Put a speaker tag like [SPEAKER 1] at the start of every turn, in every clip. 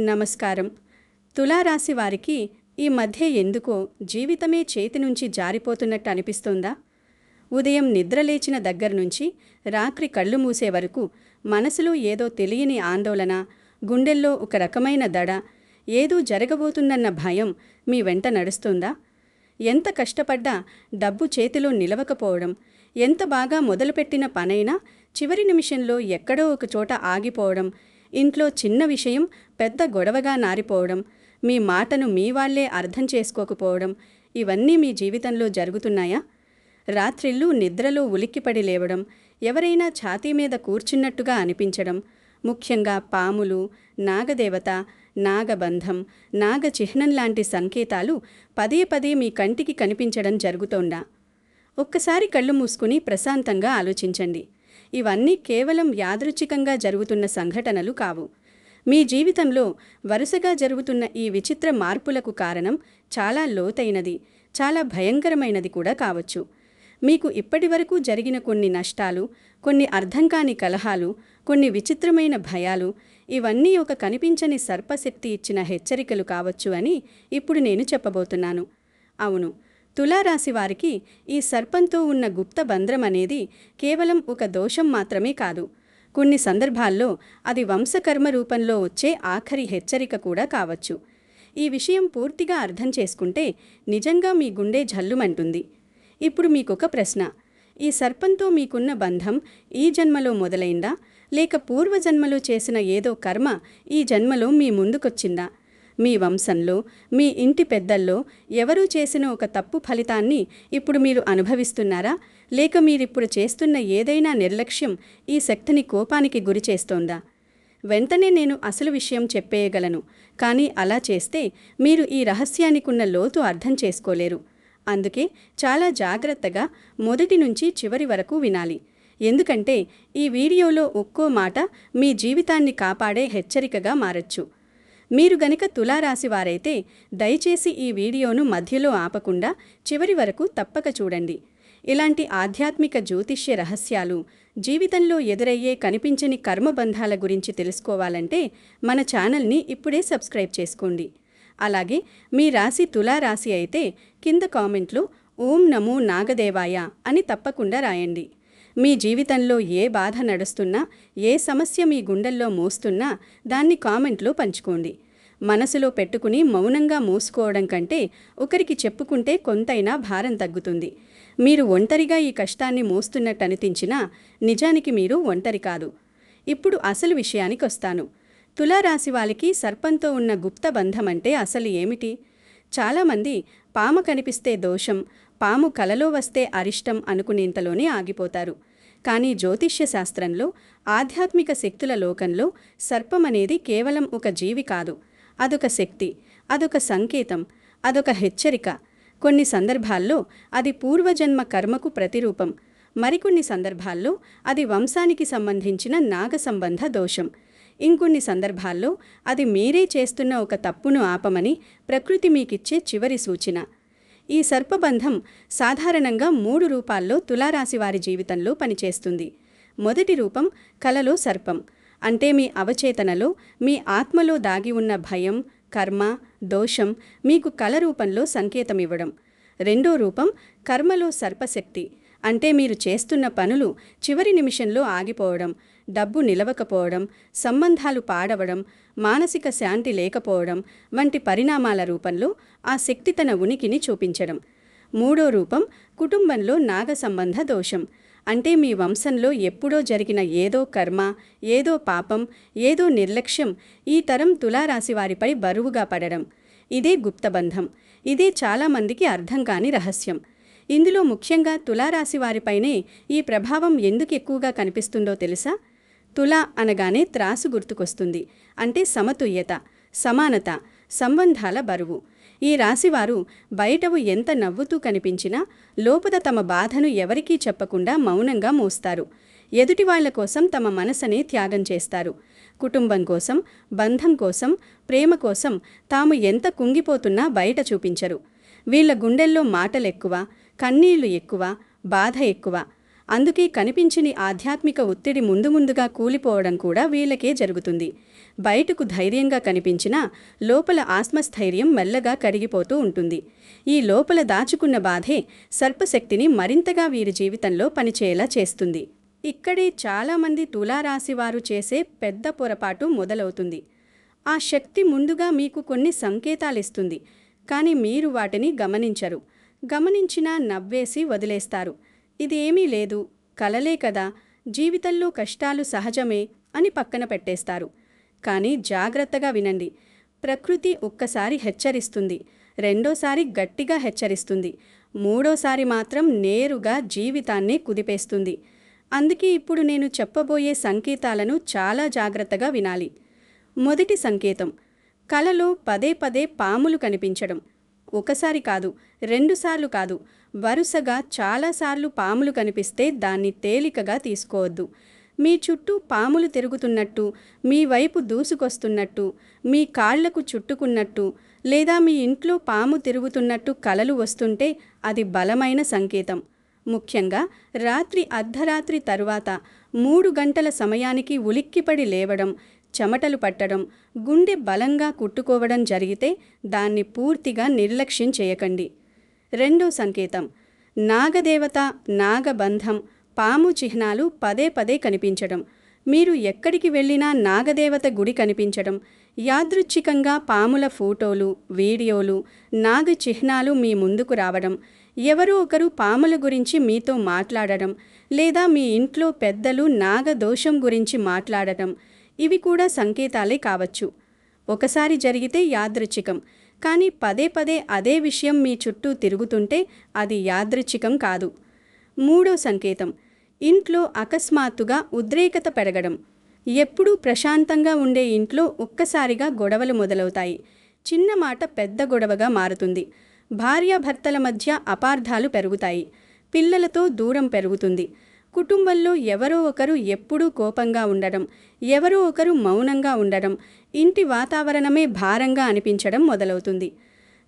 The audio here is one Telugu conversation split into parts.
[SPEAKER 1] నమస్కారం. తులారాశి వారికి ఈ మధ్య ఎందుకో జీవితమే చేతి నుంచి జారిపోతున్నట్టు అనిపిస్తోందా? ఉదయం నిద్రలేచిన దగ్గర నుంచి రాత్రి కళ్ళు మూసే వరకు మనసులో ఏదో తెలియని ఆందోళన, గుండెల్లో ఒక రకమైన దడ, ఏదో జరగబోతుందన్న భయం మీ వెంట నడుస్తోందా? ఎంత కష్టపడ్డా డబ్బు చేతిలో నిలవకపోవడం, ఎంత బాగా మొదలుపెట్టిన పనైనా చివరి నిమిషంలో ఎక్కడో ఒక చోట ఆగిపోవడం, ఇంట్లో చిన్న విషయం పెద్ద గొడవగా నారిపోవడం, మీ మాటను మీ వాళ్లే అర్థం చేసుకోకపోవడం, ఇవన్నీ మీ జీవితంలో జరుగుతున్నాయా? రాత్రిళ్ళు నిద్రలో ఉలిక్కిపడి లేవడం, ఎవరైనా ఛాతీ మీద కూర్చున్నట్టుగా అనిపించడం, ముఖ్యంగా పాములు, నాగదేవత, నాగబంధం, నాగచిహ్నం లాంటి సంకేతాలు పదే పదే మీ కంటికి కనిపించడం జరుగుతోందా? ఒక్కసారి కళ్ళు మూసుకుని ప్రశాంతంగా ఆలోచించండి. ఇవన్నీ కేవలం యాదృచ్ఛికంగా జరుగుతున్న సంఘటనలు కావు. మీ జీవితంలో వరుసగా జరుగుతున్న ఈ విచిత్ర మార్పులకు కారణం చాలా లోతైనది, చాలా భయంకరమైనది కూడా కావచ్చు. మీకు ఇప్పటివరకు జరిగిన కొన్ని నష్టాలు, కొన్ని అర్థం కాని కలహాలు, కొన్ని విచిత్రమైన భయాలు, ఇవన్నీ ఒక కనిపించని సర్పశక్తి ఇచ్చిన హెచ్చరికలు కావచ్చు అని ఇప్పుడు నేను చెప్పబోతున్నాను. అవును, తులారాశి వారికి ఈ సర్పంతో ఉన్న గుప్త బంధ్రం అనేది కేవలం ఒక దోషం మాత్రమే కాదు. కొన్ని సందర్భాల్లో అది వంశకర్మ రూపంలో వచ్చే ఆఖరి హెచ్చరిక కూడా కావచ్చు. ఈ విషయం పూర్తిగా అర్థం చేసుకుంటే నిజంగా మీ గుండె జల్లుమంటుంది. ఇప్పుడు మీకొక ప్రశ్న. ఈ సర్పంతో మీకున్న బంధం ఈ జన్మలో మొదలైందా, లేక పూర్వజన్మలో చేసిన ఏదో కర్మ ఈ జన్మలో మీ ముందుకొచ్చిందా? మీ వంశంలో, మీ ఇంటి పెద్దల్లో ఎవరూ చేసిన ఒక తప్పు ఫలితాన్ని ఇప్పుడు మీరు అనుభవిస్తున్నారా, లేక మీరిప్పుడు చేస్తున్న ఏదైనా నిర్లక్ష్యం ఈ శక్తిని కోపానికి గురి చేస్తోందా? వెంటనే నేను అసలు విషయం చెప్పేయగలను, కానీ అలా చేస్తే మీరు ఈ రహస్యానికున్న లోతు అర్థం చేసుకోలేరు. అందుకే చాలా జాగ్రత్తగా మొదటి నుంచి చివరి వరకు వినాలి. ఎందుకంటే ఈ వీడియోలో ఒక్కో మాట మీ జీవితాన్ని కాపాడే హెచ్చరికగా మారచ్చు. మీరు గనుక తులారాశి వారైతే దయచేసి ఈ వీడియోను మధ్యలో ఆపకుండా చివరి వరకు తప్పక చూడండి. ఇలాంటి ఆధ్యాత్మిక జ్యోతిష్య రహస్యాలు, జీవితంలో ఎదురయ్యే కనిపించని కర్మబంధాల గురించి తెలుసుకోవాలంటే మన ఛానల్ని ఇప్పుడే సబ్స్క్రైబ్ చేసుకోండి. అలాగే మీ రాశి తులారాశి అయితే కింద కామెంట్లో ఓం నమో నాగదేవాయ అని తప్పకుండా రాయండి. మీ జీవితంలో ఏ బాధ నడుస్తున్నా, ఏ సమస్య మీ గుండెల్లో మోస్తున్నా దాన్ని కామెంట్లో పంచుకోండి. మనసులో పెట్టుకుని మౌనంగా మోసుకోవడం కంటే ఒకరికి చెప్పుకుంటే కొంతైనా భారం తగ్గుతుంది. మీరు ఒంటరిగా ఈ కష్టాన్ని మోస్తున్నట్టు అనిపించినా నిజానికి మీరు ఒంటరి కాదు. ఇప్పుడు అసలు విషయానికి వస్తాను. తులారాశి వాళ్ళకి సర్పంతో ఉన్న గుప్త బంధం అంటే అసలు ఏమిటి? చాలామంది పాము కనిపిస్తే దోషం, పాము కలలో వస్తే అరిష్టం అనుకునేంతలోనే ఆగిపోతారు. కానీ జ్యోతిష్య శాస్త్రంలో, ఆధ్యాత్మిక శక్తుల లోకంలో సర్పం అనేది కేవలం ఒక జీవి కాదు. అదొక శక్తి, అదొక సంకేతం, అదొక హెచ్చరిక. కొన్ని సందర్భాల్లో అది పూర్వజన్మ కర్మకు ప్రతిరూపం, మరికొన్ని సందర్భాల్లో అది వంశానికి సంబంధించిన నాగ సంబంధ దోషం, ఇంకొన్ని సందర్భాల్లో అది మీరే చేస్తున్న ఒక తప్పును ఆపమని ప్రకృతి మీకిచ్చే చివరి సూచన. ఈ సర్పబంధం సాధారణంగా 3 రూపాల్లో తులారాశి వారి జీవితంలో పనిచేస్తుంది. మొదటి రూపం కలలో సర్పం, అంటే మీ అవచేతనలో, మీ ఆత్మలో దాగి ఉన్న భయం, కర్మ, దోషం మీకు కల రూపంలో సంకేతం ఇవ్వడం. రెండో రూపం కర్మలో సర్పశక్తి, అంటే మీరు చేస్తున్న పనులు చివరి నిమిషంలో ఆగిపోవడం, డబ్బు నిలవకపోవడం, సంబంధాలు పాడవడం, మానసిక శాంతి లేకపోవడం వంటి పరిణామాల రూపంలో ఆ శక్తి తన ఉనికిని చూపించడం. మూడో రూపం కుటుంబంలో నాగ సంబంధ దోషం, అంటే మీ వంశంలో ఎప్పుడో జరిగిన ఏదో కర్మ, ఏదో పాపం, ఏదో నిర్లక్ష్యం ఈ తరం తులారాశి వారిపై బరువుగా పడడం. ఇదే గుప్తబంధం. ఇదే చాలామందికి అర్థం కాని రహస్యం. ఇందులో ముఖ్యంగా తులారాశి వారిపైనే ఈ ప్రభావం ఎందుకు ఎక్కువగా కనిపిస్తుందో తెలుసా? తుల అనగానే త్రాసు గుర్తుకొస్తుంది. అంటే సమతుల్యత, సమానత, సంబంధాల బరువు. ఈ రాశివారు బయటవు ఎంత నవ్వుతూ కనిపించినా లోపల తమ బాధను ఎవరికీ చెప్పకుండా మౌనంగా మోస్తారు. ఎదుటివాళ్ల కోసం తమ మనసనే త్యాగం చేస్తారు. కుటుంబం కోసం, బంధం కోసం, ప్రేమ కోసం తాము ఎంత కుంగిపోతున్నా బయట చూపించరు. వీళ్ల గుండెల్లో మాటలెక్కువ, కన్నీళ్లు ఎక్కువ, బాధ ఎక్కువ. అందుకే కనిపించని ఆధ్యాత్మిక ఒత్తిడి ముందుగా కూలిపోవడం కూడా వీళ్ళకే జరుగుతుంది. బయటకు ధైర్యంగా కనిపించినా లోపల ఆత్మస్థైర్యం మెల్లగా కరిగిపోతూ ఉంటుంది. ఈ లోపల దాచుకున్న బాధే సర్పశక్తిని మరింతగా వీరి జీవితంలో పనిచేయేలా చేస్తుంది. ఇక్కడే చాలామంది తులారాశివారు చేసే పెద్ద పొరపాటు మొదలవుతుంది. ఆ శక్తి ముందుగా మీకు కొన్ని సంకేతాలిస్తుంది, కానీ మీరు వాటిని గమనించరు. గమనించినా నవ్వేసి వదిలేస్తారు. ఇది ఏమీ లేదు, కలలే కదా, జీవితంలో కష్టాలు సహజమే అని పక్కన పెట్టేస్తారు. కానీ జాగ్రత్తగా వినండి. ప్రకృతి ఒక్కసారి హెచ్చరిస్తుంది, రెండోసారి గట్టిగా హెచ్చరిస్తుంది, మూడోసారి మాత్రం నేరుగా జీవితాన్నే కుదిపేస్తుంది. అందుకే ఇప్పుడు నేను చెప్పబోయే సంకేతాలను చాలా జాగ్రత్తగా వినాలి. మొదటి సంకేతం, కలలో పదే పదే పాములు కనిపించడం. ఒకసారి కాదు, రెండుసార్లు కాదు, వరుసగా చాలాసార్లు పాములు కనిపిస్తే దాన్ని తేలికగా తీసుకోవద్దు. మీ చుట్టూ పాములు తిరుగుతున్నట్టు, మీ వైపు దూసుకొస్తున్నట్టు, మీ కాళ్లకు చుట్టుకున్నట్టు, లేదా మీ ఇంట్లో పాము తిరుగుతున్నట్టు కలలు వస్తుంటే అది బలమైన సంకేతం. ముఖ్యంగా రాత్రి అర్ధరాత్రి తరువాత 3 గంటల సమయానికి ఉలిక్కిపడి లేవడం, చెమటలు పట్టడం, గుండె బలంగా కుట్టుకోవడం జరిగితే దాన్ని పూర్తిగా నిర్లక్ష్యం చేయకండి. రెండో సంకేతం, నాగదేవత, నాగబంధం, పాము చిహ్నాలు పదే పదే కనిపించడం. మీరు ఎక్కడికి వెళ్ళినా నాగదేవత గుడి కనిపించడం, యాదృచ్ఛికంగా పాముల ఫోటోలు, వీడియోలు, నాగ చిహ్నాలు మీ ముందుకు రావడం, ఎవరో ఒకరు పాముల గురించి మీతో మాట్లాడడం, లేదా మీ ఇంట్లో పెద్దలు నాగదోషం గురించి మాట్లాడటం, ఇవి కూడా సంకేతాలే కావచ్చు. ఒకసారి జరిగితే యాదృచ్ఛికం, కానీ పదే పదే అదే విషయం మీ చుట్టూ తిరుగుతుంటే అది యాదృచ్ఛికం కాదు. మూడో సంకేతం, ఇంట్లో అకస్మాత్తుగా ఉద్రేకత పెరగడం. ఎప్పుడూ ప్రశాంతంగా ఉండే ఇంట్లో ఒక్కసారిగా గొడవలు మొదలవుతాయి. చిన్న మాట పెద్ద గొడవగా మారుతుంది. భార్యాభర్తల మధ్య అపార్థాలు పెరుగుతాయి. పిల్లలతో దూరం పెరుగుతుంది. కుటుంబంలో ఎవరో ఒకరు ఎప్పుడూ కోపంగా ఉండడం, ఎవరో ఒకరు మౌనంగా ఉండడం, ఇంటి వాతావరణమే భారంగా అనిపించడం మొదలవుతుంది.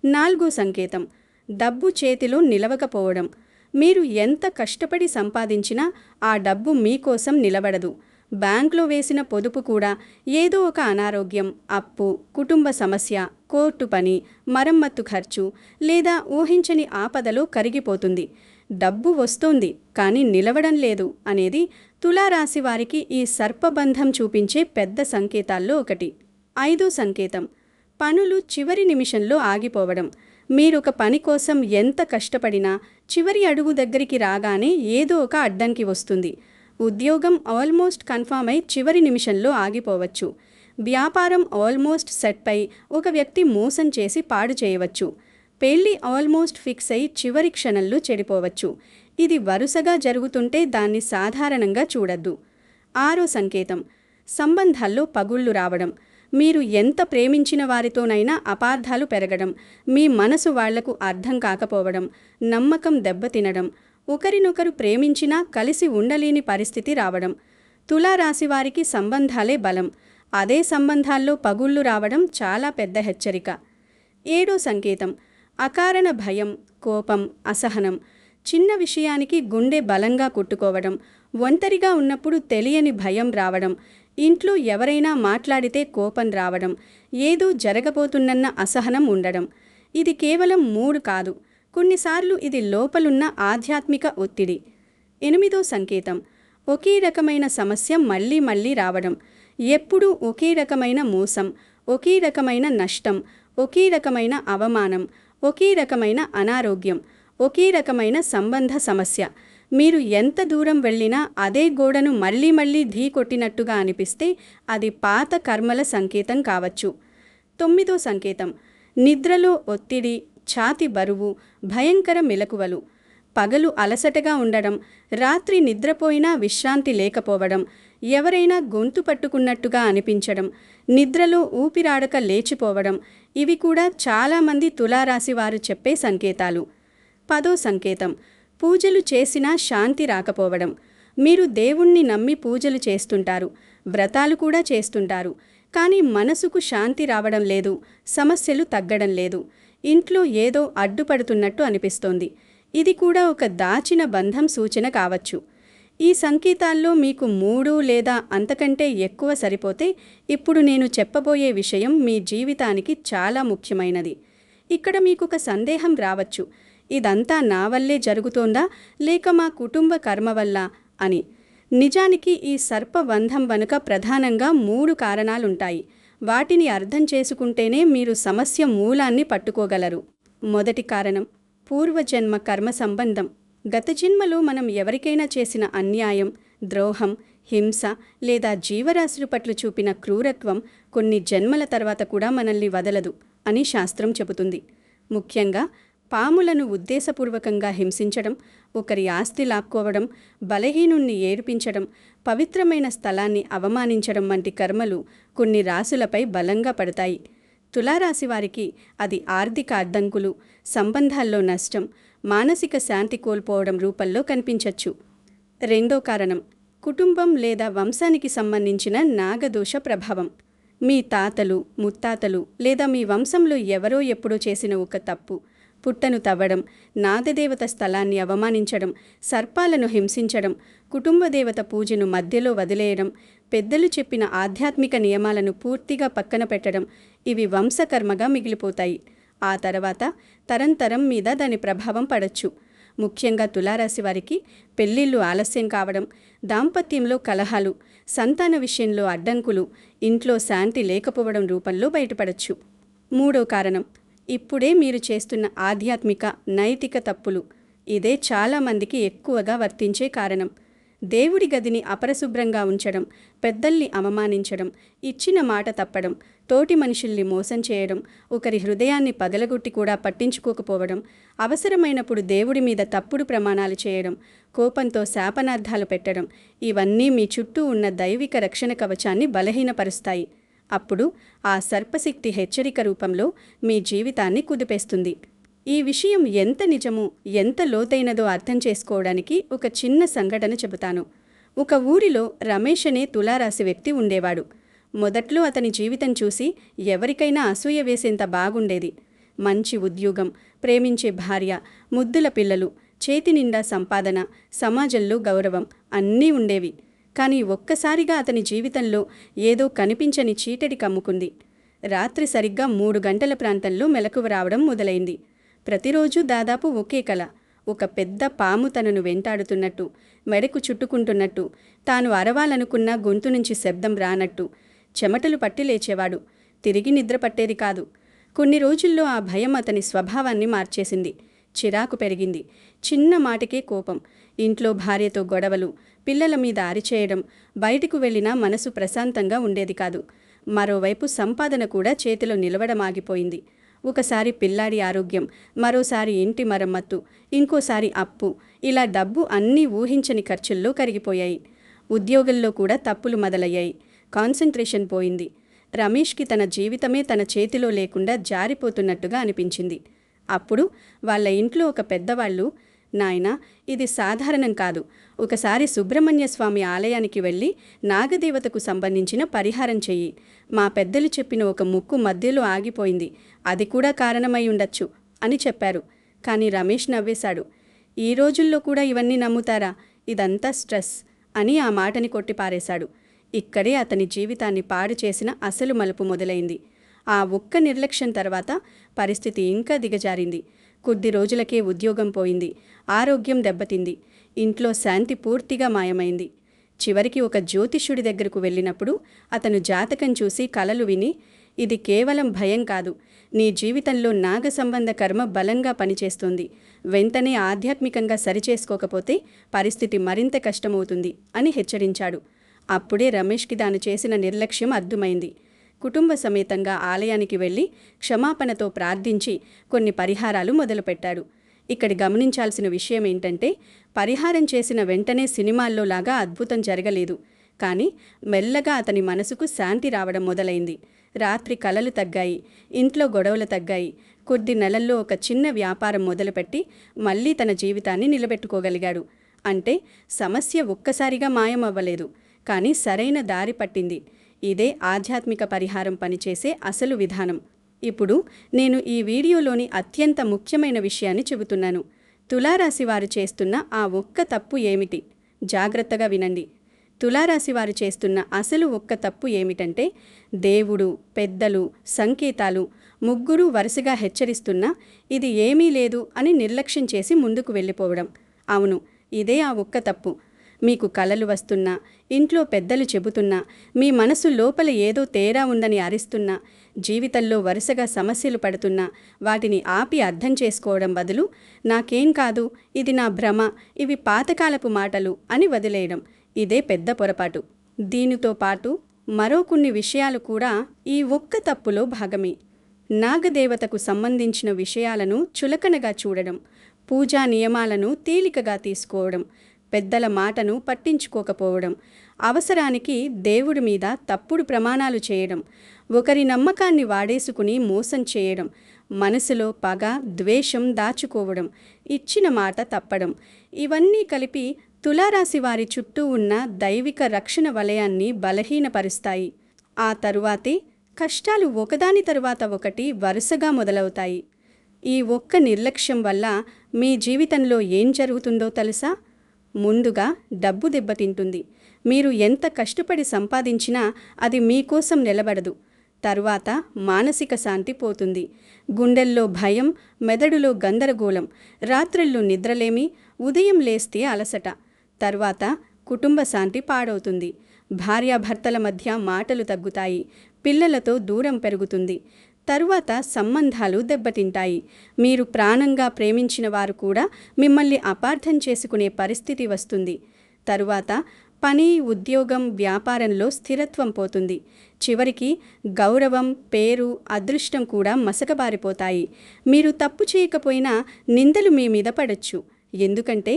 [SPEAKER 1] నాలుగో సంకేతం, డబ్బు చేతిలో నిలవకపోవడం. మీరు ఎంత కష్టపడి సంపాదించినా ఆ డబ్బు మీకోసం నిలబడదు. బ్యాంకులో వేసిన పొదుపు కూడా ఏదో ఒక అనారోగ్యం, అప్పు, కుటుంబ సమస్య, కోర్టు పని, మరమ్మత్తు ఖర్చు, లేదా ఊహించని ఆపదలో కరిగిపోతుంది. డబ్బు వస్తోంది కానీ నిలవడం లేదు అనేది తులారాశి వారికి ఈ సర్పబంధం చూపించే పెద్ద సంకేతాల్లో ఒకటి. ఐదో సంకేతం, పనులు చివరి నిమిషంలో ఆగిపోవడం. మీరొక పని కోసం ఎంత కష్టపడినా చివరి అడుగు దగ్గరికి రాగానే ఏదో ఒక అడ్డంకి వస్తుంది. ఉద్యోగం ఆల్మోస్ట్ కన్ఫామ్ అయి చివరి నిమిషంలో ఆగిపోవచ్చు. వ్యాపారం ఆల్మోస్ట్ సెట్ అయి ఒక వ్యక్తి మోసం చేసి పాడు చేయవచ్చు. పెళ్లి ఆల్మోస్ట్ ఫిక్స్ అయి చివరి క్షణంలో చెడిపోవచ్చు. ఇది వరుసగా జరుగుతుంటే దాన్ని సాధారణంగా చూడద్దు. ఆరో సంకేతం, సంబంధాల్లో పగుళ్లు రావడం. మీరు ఎంత ప్రేమించిన వారితోనైనా అపార్థాలు పెరగడం, మీ మనసు వాళ్లకు అర్థం కాకపోవడం, నమ్మకం దెబ్బతినడం, ఒకరినొకరు ప్రేమించినా కలిసి ఉండలేని పరిస్థితి రావడం. తులారాశివారికి సంబంధాలే బలం. అదే సంబంధాల్లో పగుళ్లు రావడం చాలా పెద్ద హెచ్చరిక. ఏడో సంకేతం, అకారణ భయం, కోపం, అసహనం. చిన్న విషయానికి గుండె బలంగా కుట్టుకోవడం, ఒంటరిగా ఉన్నప్పుడు తెలియని భయం రావడం, ఇంట్లో ఎవరైనా మాట్లాడితే కోపం రావడం, ఏదో జరగబోతున్నన్న అసహనం ఉండడం. ఇది కేవలం మూడ్ కాదు, కొన్నిసార్లు ఇది లోపలున్న ఆధ్యాత్మిక ఒత్తిడి. ఎనిమిదో సంకేతం, ఒకే రకమైన సమస్య మళ్ళీ మళ్ళీ రావడం. ఎప్పుడూ ఒకే రకమైన మోసం, ఒకే రకమైన నష్టం, ఒకే రకమైన అవమానం, ఒకే రకమైన అనారోగ్యం, ఒకే రకమైన సంబంధ సమస్య. మీరు ఎంత దూరం వెళ్ళినా అదే గోడను మళ్ళీ మళ్ళీ ఢీకొట్టినట్టుగా అనిపిస్తే అది పాత కర్మల సంకేతం కావచ్చు. తొమ్మిదో సంకేతం, నిద్రలో ఒత్తిడి, ఛాతి బరువు, భయంకర మెలకువలు. పగలు అలసటగా ఉండడం, రాత్రి నిద్రపోయినా విశ్రాంతి లేకపోవడం, ఎవరైనా గొంతు పట్టుకున్నట్టుగా అనిపించడం, నిద్రలో ఊపిరాడక లేచిపోవడం, ఇవి కూడా చాలామంది తులారాశి వారు చెప్పే సంకేతాలు. పదో సంకేతం, పూజలు చేసినా శాంతి రాకపోవడం. మీరు దేవుణ్ణి నమ్మి పూజలు చేస్తుంటారు, వ్రతాలు కూడా చేస్తుంటారు, కానీ మనసుకు శాంతి రావడం లేదు, సమస్యలు తగ్గడం లేదు, ఇంట్లో ఏదో అడ్డుపడుతున్నట్టు అనిపిస్తోంది. ఇది కూడా ఒక దాచిన బంధం సూచన కావచ్చు. ఈ సంకేతాల్లో మీకు 3 లేదా అంతకంటే ఎక్కువ సరిపోతే ఇప్పుడు నేను చెప్పబోయే విషయం మీ జీవితానికి చాలా ముఖ్యమైనది. ఇక్కడ మీకొక సందేహం రావచ్చు, ఇదంతా నా వల్లే జరుగుతోందా లేక మా కుటుంబ కర్మ వల్ల అని. నిజానికి ఈ సర్పబంధం వెనుక ప్రధానంగా 3 కారణాలుంటాయి. వాటిని అర్థం చేసుకుంటేనే మీరు సమస్య మూలాన్ని పట్టుకోగలరు. మొదటి కారణం పూర్వజన్మ కర్మ సంబంధం. గత జన్మలో మనం ఎవరికైనా చేసిన అన్యాయం, ద్రోహం, హింస లేదా జీవరాశుల పట్ల చూపిన క్రూరత్వం కొన్ని జన్మల తర్వాత కూడా మనల్ని వదలదు అని శాస్త్రం చెబుతుంది. ముఖ్యంగా పాములను ఉద్దేశపూర్వకంగా హింసించడం, ఒకరి ఆస్తి లాక్కోవడం, బలహీనుణ్ణి ఏడిపించడం, పవిత్రమైన స్థలాన్ని అవమానించడం వంటి కర్మలు కొన్ని రాశులపై బలంగా పడతాయి. తులారాశి వారికి అది ఆర్థిక అడ్డంకులు, సంబంధాల్లో నష్టం, మానసిక శాంతి కోల్పోవడం రూపంలో కనిపించవచ్చు. రెండో కారణం కుటుంబం లేదా వంశానికి సంబంధించిన నాగదోష ప్రభావం. మీ తాతలు, ముత్తాతలు లేదా మీ వంశంలో ఎవరో ఎప్పుడో చేసిన ఒక తప్పు, పుట్టను తవ్వడం, నాగదేవత స్థలాన్ని అవమానించడం, సర్పాలను హింసించడం, కుటుంబదేవత పూజను మధ్యలో వదిలేయడం, పెద్దలు చెప్పిన ఆధ్యాత్మిక నియమాలను పూర్తిగా పక్కన పెట్టడం, ఇవి వంశకర్మగా మిగిలిపోతాయి. ఆ తర్వాత తరం మీద దాని ప్రభావం పడచ్చు. ముఖ్యంగా తులారాశి వారికి పెళ్లిళ్ళు ఆలస్యం కావడం, దాంపత్యంలో కలహాలు, సంతాన విషయంలో అడ్డంకులు, ఇంట్లో శాంతి లేకపోవడం రూపంలో బయటపడచ్చు. మూడో కారణం ఇప్పుడే మీరు చేస్తున్న ఆధ్యాత్మిక, నైతిక తప్పులు. ఇదే చాలామందికి ఎక్కువగా వర్తించే కారణం. దేవుడి గదిని అపరిశుభ్రంగా ఉంచడం, పెద్దల్ని అవమానించడం, ఇచ్చిన మాట తప్పడం, తోటి మనుషుల్ని మోసం చేయడం, ఒకరి హృదయాన్ని పగలగొట్టి కూడా పట్టించుకోకపోవడం, అవసరమైనప్పుడు దేవుడి మీద తప్పుడు ప్రమాణాలు చేయడం, కోపంతో శాపనార్థాలు పెట్టడం, ఇవన్నీ మీ చుట్టూ ఉన్న దైవిక రక్షణ కవచాన్ని బలహీనపరుస్తాయి. అప్పుడు ఆ సర్పశక్తి హెచ్చరిక రూపంలో మీ జీవితాన్ని కుదిపేస్తుంది. ఈ విషయం ఎంత నిజమో, ఎంత లోతైనదో అర్థం చేసుకోవడానికి ఒక చిన్న సంఘటన చెబుతాను. ఒక ఊరిలో రమేష్ అనే తులారాశి వ్యక్తి ఉండేవాడు. మొదట్లో అతని జీవితం చూసి ఎవరికైనా అసూయ వేసేంత బాగుండేది. మంచి ఉద్యోగం, ప్రేమించే భార్య, ముద్దుల పిల్లలు, చేతి నిండా సంపాదన, సమాజంలో గౌరవం అన్నీ ఉండేవి. కానీ ఒక్కసారిగా అతని జీవితంలో ఏదో కనిపించని చీకటి కమ్ముకుంది. రాత్రి సరిగ్గా 3 గంటల ప్రాంతంలో మెలకువ రావడం మొదలైంది. ప్రతిరోజు దాదాపు ఒకే కల. ఒక పెద్ద పాము తనను వెంటాడుతున్నట్టు, మెడకు చుట్టుకుంటున్నట్టు, తాను అరవాలనుకున్న గొంతు నుంచి శబ్దం రానట్టు. చెమటలు పట్టి లేచేవాడు. తిరిగి నిద్ర పట్టేది కాదు. కొన్ని రోజుల్లో ఆ భయం అతని స్వభావాన్ని మార్చేసింది. చిరాకు పెరిగింది. చిన్న మాటకే కోపం, ఇంట్లో భార్యతో గొడవలు, పిల్లల మీద అరిచేయడం, బయటకు వెళ్ళినా మనసు ప్రశాంతంగా ఉండేది కాదు. మరోవైపు సంపాదన కూడా చేతిలో నిలవడం ఆగిపోయింది. ఒకసారి పిల్లాడి ఆరోగ్యం, మరోసారి ఇంటి మరమ్మత్తు, ఇంకోసారి అప్పు, ఇలా డబ్బు అన్నీ ఊహించని ఖర్చుల్లో కరిగిపోయాయి. ఉద్యోగంలో కూడా తప్పులు మొదలయ్యాయి. కాన్సంట్రేషన్ పోయింది. రమేష్కి తన జీవితమే తన చేతిలో లేకుండా జారిపోతున్నట్టుగా అనిపించింది. అప్పుడు వాళ్ళ ఇంట్లో ఒక పెద్దవాళ్ళు, నాయనా, ఇది సాధారణం కాదు. ఒకసారి సుబ్రహ్మణ్య స్వామి ఆలయానికి వెళ్ళి నాగదేవతకు సంబంధించిన పరిహారం చెయ్యి. మా పెద్దలు చెప్పిన ఒక ముక్కు మధ్యలో ఆగిపోయింది, అది కూడా కారణమై ఉండొచ్చు అని చెప్పారు. కానీ రమేష్ నవ్వేశాడు. ఈ రోజుల్లో కూడా ఇవన్నీ నమ్ముతారా? ఇదంతా స్ట్రెస్ అని ఆ మాటని కొట్టిపారేశాడు. ఇక్కడే అతని జీవితాన్ని పాడు చేసిన అసలు మలుపు మొదలైంది. ఆ ఒక్క నిర్లక్ష్యం తర్వాత పరిస్థితి ఇంకా దిగజారింది. కొద్ది రోజులకే ఉద్యోగం పోయింది, ఆరోగ్యం దెబ్బతింది, ఇంట్లో శాంతి పూర్తిగా మాయమైంది. చివరికి ఒక జ్యోతిష్యుడి దగ్గరకు వెళ్ళినప్పుడు అతను జాతకం చూసి కలలు విని, ఇది కేవలం భయం కాదు, నీ జీవితంలో నాగ సంబంధ కర్మ బలంగా పనిచేస్తుంది, వెంటనే ఆధ్యాత్మికంగా సరిచేసుకోకపోతే పరిస్థితి మరింత కష్టమవుతుంది అని హెచ్చరించాడు. అప్పుడే రమేష్కి తాను చేసిన నిర్లక్ష్యం అర్థమైంది. కుటుంబ సమేతంగా ఆలయానికి వెళ్ళి క్షమాపణతో ప్రార్థించి కొన్ని పరిహారాలు మొదలుపెట్టాడు. ఇక్కడ గమనించాల్సిన విషయం ఏంటంటే, పరిహారం చేసిన వెంటనే సినిమాల్లో లాగా అద్భుతం జరగలేదు. కానీ మెల్లగా అతని మనసుకు శాంతి రావడం మొదలైంది. రాత్రి కలలు తగ్గాయి, ఇంట్లో గొడవలు తగ్గాయి. కొద్ది నెలల్లో ఒక చిన్న వ్యాపారం మొదలుపెట్టి మళ్ళీ తన జీవితాన్ని నిలబెట్టుకోగలిగాడు. అంటే సమస్య ఒక్కసారిగా మాయమవ్వలేదు, కానీ సరైన దారి పట్టింది. ఇదే ఆధ్యాత్మిక పరిహారం పనిచేసే అసలు విధానం. ఇప్పుడు నేను ఈ వీడియోలోని అత్యంత ముఖ్యమైన విషయాన్ని చెబుతున్నాను. తులారాశివారు చేస్తున్న ఆ ఒక్క తప్పు ఏమిటి? జాగ్రత్తగా వినండి. తులారాశివారు చేస్తున్న అసలు ఒక్క తప్పు ఏమిటంటే, దేవుడు, పెద్దలు, సంకేతాలు ముగ్గురూ వరుసగా హెచ్చరిస్తున్నా ఇది ఏమీ లేదు అని నిర్లక్ష్యం చేసి ముందుకు వెళ్ళిపోవడం. అవును, ఇదే ఆ ఒక్క తప్పు. మీకు కలలు వస్తున్నా, ఇంట్లో పెద్దలు చెబుతున్నా, మీ మనసు లోపల ఏదో తేడా ఉందని అరిస్తున్నా, జీవితంలో వరుసగా సమస్యలు పడుతున్నా, వాటిని ఆపి అర్థం చేసుకోవడం బదులు నాకేం కాదు, ఇది నా భ్రమ, ఇవి పాతకాలపు మాటలు అని వదిలేయడం. ఇదే పెద్ద పొరపాటు. దీనితో పాటు మరో కొన్ని విషయాలు కూడా ఈ ఒక్క తప్పులో భాగమే. నాగదేవతకు సంబంధించిన విషయాలను చులకనగా చూడడం, పూజా నియమాలను తేలికగా తీసుకోవడం, పెద్దల మాటను పట్టించుకోకపోవడం, అవసరానికి దేవుడి మీద తప్పుడు ప్రమాణాలు చేయడం, ఒకరి నమ్మకాన్ని వాడేసుకుని మోసం చేయడం, మనసులో పగ, ద్వేషం దాచుకోవడం, ఇచ్చిన మాట తప్పడం, ఇవన్నీ కలిపి తులారాశి వారి చుట్టూ ఉన్న దైవిక రక్షణ వలయాన్ని బలహీనపరుస్తాయి. ఆ తరువాతే కష్టాలు ఒకదాని తరువాత ఒకటి వరుసగా మొదలవుతాయి. ఈ ఒక్క నిర్లక్ష్యం వల్ల మీ జీవితంలో ఏం జరుగుతుందో తెలుసా? ముందుగా డబ్బు దెబ్బతింటుంది. మీరు ఎంత కష్టపడి సంపాదించినా అది మీకోసం నిలబడదు. తరువాత మానసిక శాంతి పోతుంది. గుండెల్లో భయం, మెదడులో గందరగోళం, రాత్రుళ్ళు నిద్రలేమి, ఉదయం లేస్తే అలసట. తరువాత కుటుంబ శాంతి పాడవుతుంది. భార్యాభర్తల మధ్య మాటలు తగ్గుతాయి. పిల్లలతో దూరం పెరుగుతుంది. తరువాత సంబంధాలు దెబ్బతింటాయి. మీరు ప్రాణంగా ప్రేమించిన వారు కూడా మిమ్మల్ని అపార్థం చేసుకునే పరిస్థితి వస్తుంది. తరువాత పని, ఉద్యోగం, వ్యాపారంలో స్థిరత్వం పోతుంది. చివరికి గౌరవం, పేరు, అదృష్టం కూడా మసకబారిపోతాయి. మీరు తప్పు చేయకపోయినా నిందలు మీ మీద పడొచ్చు. ఎందుకంటే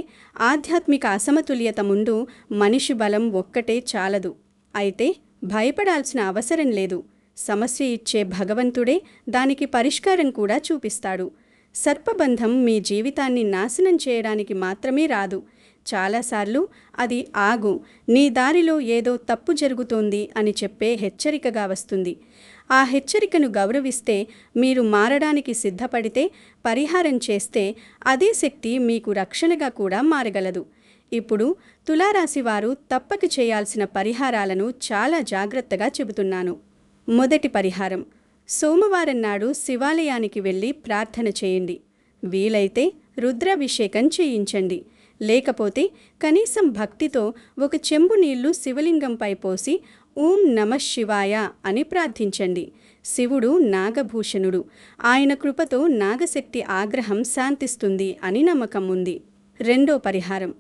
[SPEAKER 1] ఆధ్యాత్మిక అసమతుల్యత ముందు మనిషి బలం ఒక్కటే చాలదు. అయితే భయపడాల్సిన అవసరం లేదు. సమస్య ఇచ్చే భగవంతుడే దానికి పరిష్కారం కూడా చూపిస్తాడు. సర్పబంధం మీ జీవితాన్ని నాశనం చేయడానికి మాత్రమే రాదు. చాలాసార్లు అది ఆగు, నీ దారిలో ఏదో తప్పు జరుగుతోంది అని చెప్పే హెచ్చరికగా వస్తుంది. ఆ హెచ్చరికను గౌరవిస్తే, మీరు మారడానికి సిద్ధపడితే, పరిహారం చేస్తే అదే శక్తి మీకు రక్షణగా కూడా మారగలదు. ఇప్పుడు తులారాశి వారు తప్పక చేయాల్సిన పరిహారాలను చాలా జాగ్రత్తగా చెబుతున్నాను. మొదటి పరిహారం: సోమవారం నాడు శివాలయానికి వెళ్ళి ప్రార్థన చేయండి. వీలైతే రుద్రాభిషేకం చేయించండి. లేకపోతే కనీసం భక్తితో ఒక చెంబు నీళ్లు శివలింగంపై పోసి ఓం నమః శివాయ అని ప్రార్థించండి. శివుడు నాగభూషణుడు. ఆయన కృపతో నాగశక్తి ఆగ్రహం శాంతిస్తుంది అని నమ్మకం ఉంది. రెండో పరిహారం: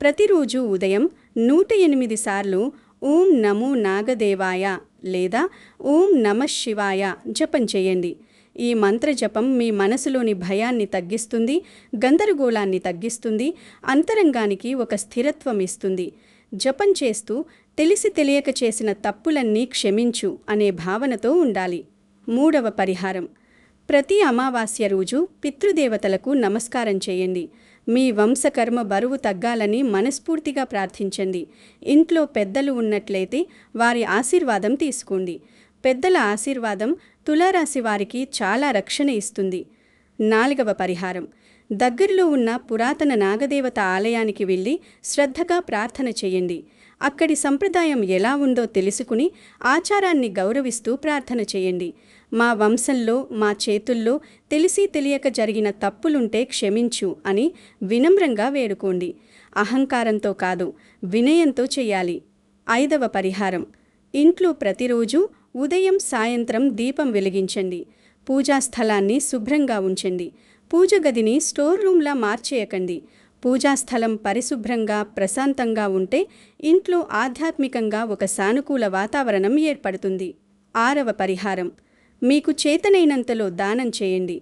[SPEAKER 1] ప్రతిరోజు ఉదయం 108 సార్లు ఓం నమో నాగదేవాయ లేదా ఓం నమః శివాయ జపం చేయండి. ఈ మంత్ర జపం మీ మనసులోని భయాన్ని తగ్గిస్తుంది, గందరగోళాన్ని తగ్గిస్తుంది, అంతరంగానికి ఒక స్థిరత్వం ఇస్తుంది. జపం చేస్తూ తెలిసి తెలియక చేసిన తప్పులన్నీ క్షమించు అనే భావనతో ఉండాలి. మూడవ పరిహారం: ప్రతి అమావాస్య రోజు పితృదేవతలకు నమస్కారం చేయండి. మీ వంశకర్మ బరువు తగ్గాలని మనస్ఫూర్తిగా ప్రార్థించండి. ఇంట్లో పెద్దలు ఉన్నట్లయితే వారి ఆశీర్వాదం తీసుకోండి. పెద్దల ఆశీర్వాదం తులారాశి వారికి చాలా రక్షణ ఇస్తుంది. నాలుగవ పరిహారం: దగ్గరలో ఉన్న పురాతన నాగదేవత ఆలయానికి వెళ్ళి శ్రద్ధగా ప్రార్థన చేయండి. అక్కడి సంప్రదాయం ఎలా ఉందో తెలుసుకుని ఆచారాన్ని గౌరవిస్తూ ప్రార్థన చేయండి. మా వంశంలో, మా చేతుల్లో తెలిసి తెలియక జరిగిన తప్పులుంటే క్షమించు అని వినమ్రంగా వేడుకోండి. అహంకారంతో కాదు, వినయంతో చేయాలి. ఐదవ పరిహారం: ఇంట్లో ప్రతిరోజు ఉదయం, సాయంత్రం దీపం వెలిగించండి. పూజా స్థలాన్ని శుభ్రంగా ఉంచండి. పూజ గదిని స్టోర్ రూమ్లా మార్చేయకండి. పూజాస్థలం పరిశుభ్రంగా, ప్రశాంతంగా ఉంటే ఇంట్లో ఆధ్యాత్మికంగా ఒక సానుకూల వాతావరణం ఏర్పడుతుంది. ఆరవ పరిహారం: మీకు చేతనైనంతలో దానం చేయండి.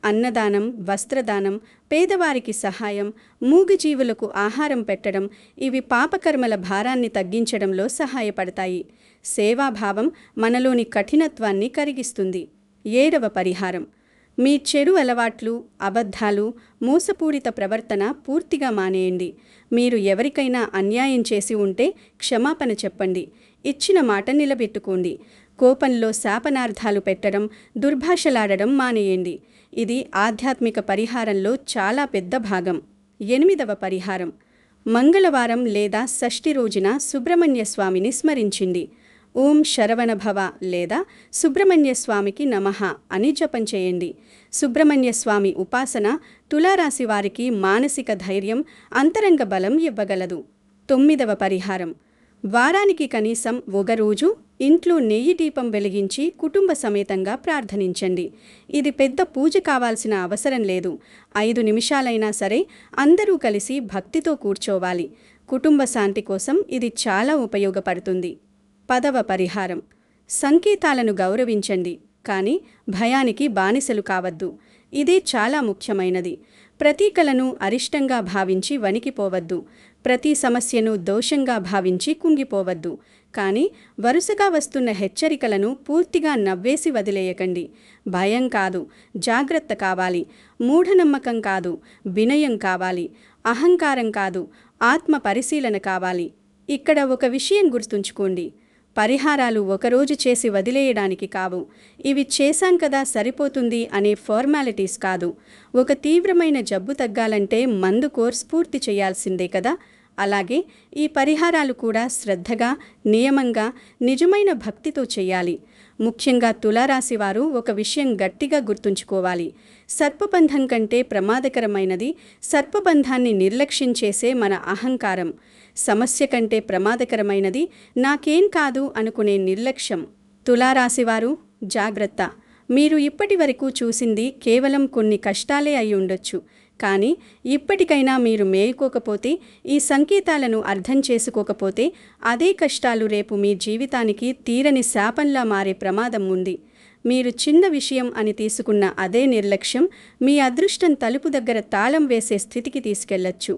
[SPEAKER 1] అన్నదానం, వస్త్రదానం, పేదవారికి సహాయం, మూగజీవులకు ఆహారం పెట్టడం, ఇవి పాపకర్మల భారాన్ని తగ్గించడంలో సహాయపడతాయి. సేవాభావం మనలోని కఠినత్వాన్ని కరిగిస్తుంది. ఏడవ పరిహారం: మీ చెడు అలవాట్లు, అబద్ధాలు, మోసపూరిత ప్రవర్తన పూర్తిగా మానేయండి. మీరు ఎవరికైనా అన్యాయం చేసి ఉంటే క్షమాపణ చెప్పండి. ఇచ్చిన మాట నిలబెట్టుకోండి. కోపంలో శాపనార్థాలు పెట్టడం, దుర్భాషలాడడం మానేయండి. ఇది ఆధ్యాత్మిక పరిహారంలో చాలా పెద్ద భాగం. 8వ పరిహారం. మంగళవారం లేదా షష్ఠి రోజున సుబ్రహ్మణ్య స్వామిని స్మరించింది. ఓం శరవణభవ లేదా సుబ్రహ్మణ్య స్వామికి నమః అని జపం చేయండి. సుబ్రహ్మణ్య స్వామి ఉపాసన తులారాశి వారికి మానసిక ధైర్యం, అంతరంగ బలం ఇవ్వగలదు. 9వ పరిహారం. వారానికి కనీసం ఒక రోజు ఇంట్లో నెయ్యి దీపం వెలిగించి కుటుంబ సమేతంగా ప్రార్థనించండి. ఇది పెద్ద పూజ కావాల్సిన అవసరం లేదు. 5 నిమిషాలైనా సరే అందరూ కలిసి భక్తితో కూర్చోవాలి. కుటుంబ శాంతి కోసం ఇది చాలా ఉపయోగపడుతుంది. 10వ పరిహారం. సంకేతాలను గౌరవించండి, కానీ భయానికి బానిసలు కావద్దు. ఇదే చాలా ముఖ్యమైనది. ప్రతీకలను అరిష్టంగా భావించి వణికిపోవద్దు. ప్రతి సమస్యను దోషంగా భావించి కుంగిపోవద్దు. కానీ వరుసగా వస్తున్న హెచ్చరికలను పూర్తిగా నవ్వేసి వదిలేయకండి. భయం కాదు, జాగ్రత్త కావాలి. మూఢనమ్మకం కాదు, వినయం కావాలి. అహంకారం కాదు, ఆత్మ పరిశీలన కావాలి. ఇక్కడ ఒక విషయం గుర్తుంచుకోండి. పరిహారాలు ఒకరోజు చేసి వదిలేయడానికి కావు. ఇవి చేశాం కదా సరిపోతుంది అనే ఫార్మాలిటీస్ కాదు. ఒక తీవ్రమైన జబ్బు తగ్గాలంటే మందు కోర్స్ పూర్తి చేయాల్సిందే కదా. అలాగే ఈ పరిహారాలు కూడా శ్రద్ధగా, నియమంగా, నిజమైన భక్తితో చేయాలి. ముఖ్యంగా తులారాశి వారు ఒక విషయం గట్టిగా గుర్తుంచుకోవాలి. సర్పబంధం కంటే ప్రమాదకరమైనది సర్పబంధాన్ని నిర్లక్ష్యం చేసే మన అహంకారం. సమస్య కంటే ప్రమాదకరమైనది నాకేం కాదు అనుకునే నిర్లక్ష్యం. తులారాశివారు జాగ్రత్త. మీరు ఇప్పటి వరకు చూసింది కేవలం కొన్ని కష్టాలే అయి ఉండొచ్చు. కానీ ఇప్పటికైనా మీరు మేలుకోకపోతే, ఈ సంకేతాలను అర్థం చేసుకోకపోతే, అదే కష్టాలు రేపు మీ జీవితానికి తీరని శాపంలా మారే ప్రమాదం ఉంది. మీరు చిన్న విషయం అని తీసుకున్న అదే నిర్లక్ష్యం మీ అదృష్టం తలుపు దగ్గర తాళం వేసే స్థితికి తీసుకెళ్లొచ్చు.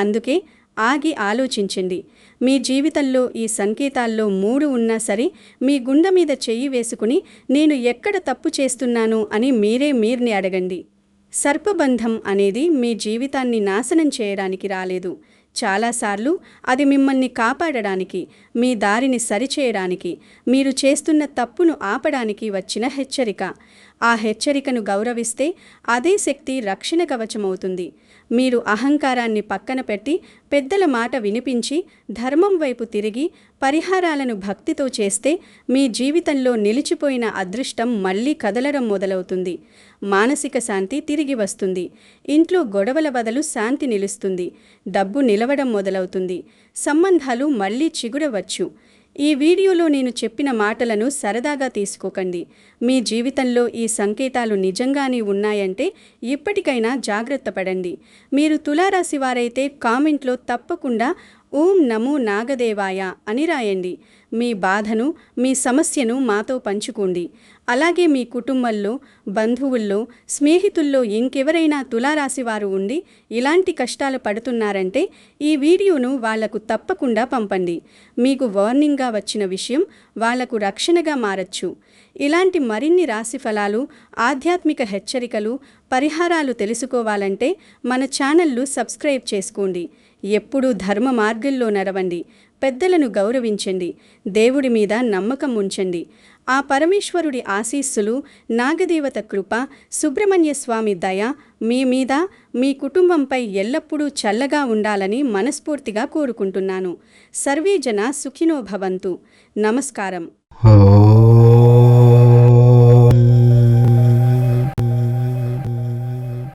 [SPEAKER 1] అందుకే ఆగి ఆలోచించండి. మీ జీవితంలో ఈ సంకేతాల్లో 3 ఉన్నా సరే మీ గుండె మీద చెయ్యి వేసుకుని నేను ఎక్కడ తప్పు చేస్తున్నాను అని మీర్ని అడగండి. సర్పబంధం అనేది మీ జీవితాన్ని నాశనం చేయడానికి రాలేదు. చాలాసార్లు అది మిమ్మల్ని కాపాడడానికి, మీ దారిని సరిచేయడానికి, మీరు చేస్తున్న తప్పును ఆపడానికి వచ్చిన హెచ్చరిక. ఆ హెచ్చరికను గౌరవిస్తే అదే శక్తి రక్షణ కవచమవుతుంది. మీరు అహంకారాన్ని పక్కన పెట్టి పెద్దల మాట వినిపించి ధర్మం వైపు తిరిగి పరిహారాలను భక్తితో చేస్తే మీ జీవితంలో నిలిచిపోయిన అదృష్టం మళ్ళీ కదలడం మొదలవుతుంది. మానసిక శాంతి తిరిగి వస్తుంది. ఇంట్లో గొడవల బదులు శాంతి నిలుస్తుంది. డబ్బు నిలవడం మొదలవుతుంది. సంబంధాలు మళ్ళీ చిగురవచ్చు. ఈ వీడియోలో నేను చెప్పిన మాటలను సరదాగా తీసుకోకండి. మీ జీవితంలో ఈ సంకేతాలు నిజంగానే ఉన్నాయంటే ఇప్పటికైనా జాగ్రత్త పడండి. మీరు తులారాశి వారైతే కామెంట్లో తప్పకుండా ఓం నమో నాగదేవాయ అని రాయండి. మీ బాధను, మీ సమస్యను మాతో పంచుకోండి. అలాగే మీ కుటుంబంలో, బంధువుల్లో, స్నేహితుల్లో ఇంకెవరైనా తులారాశి వారు ఉండి ఇలాంటి కష్టాలు పడుతున్నారంటే ఈ వీడియోను వాళ్లకు తప్పకుండా పంపండి. మీకు వార్నింగ్గా వచ్చిన విషయం వాళ్లకు రక్షణగా మారచ్చు. ఇలాంటి మరిన్ని రాశి ఫలాలు, ఆధ్యాత్మిక హెచ్చరికలు, పరిహారాలు తెలుసుకోవాలంటే మన ఛానల్ను సబ్స్క్రైబ్ చేసుకోండి. ఎప్పుడూ ధర్మ మార్గంలో నడవండి. పెద్దలను గౌరవించండి. దేవుడి మీద నమ్మకం ఉంచండి. ఆ పరమేశ్వరుడి ఆశీస్సులు, నాగదేవత కృప, సుబ్రహ్మణ్య స్వామి దయ మీ మీద, మీ కుటుంబంపై ఎల్లప్పుడూ చల్లగా ఉండాలని మనస్ఫూర్తిగా కోరుకుంటున్నాను. సర్వే జన సుఖినో భవంతు. నమస్కారం.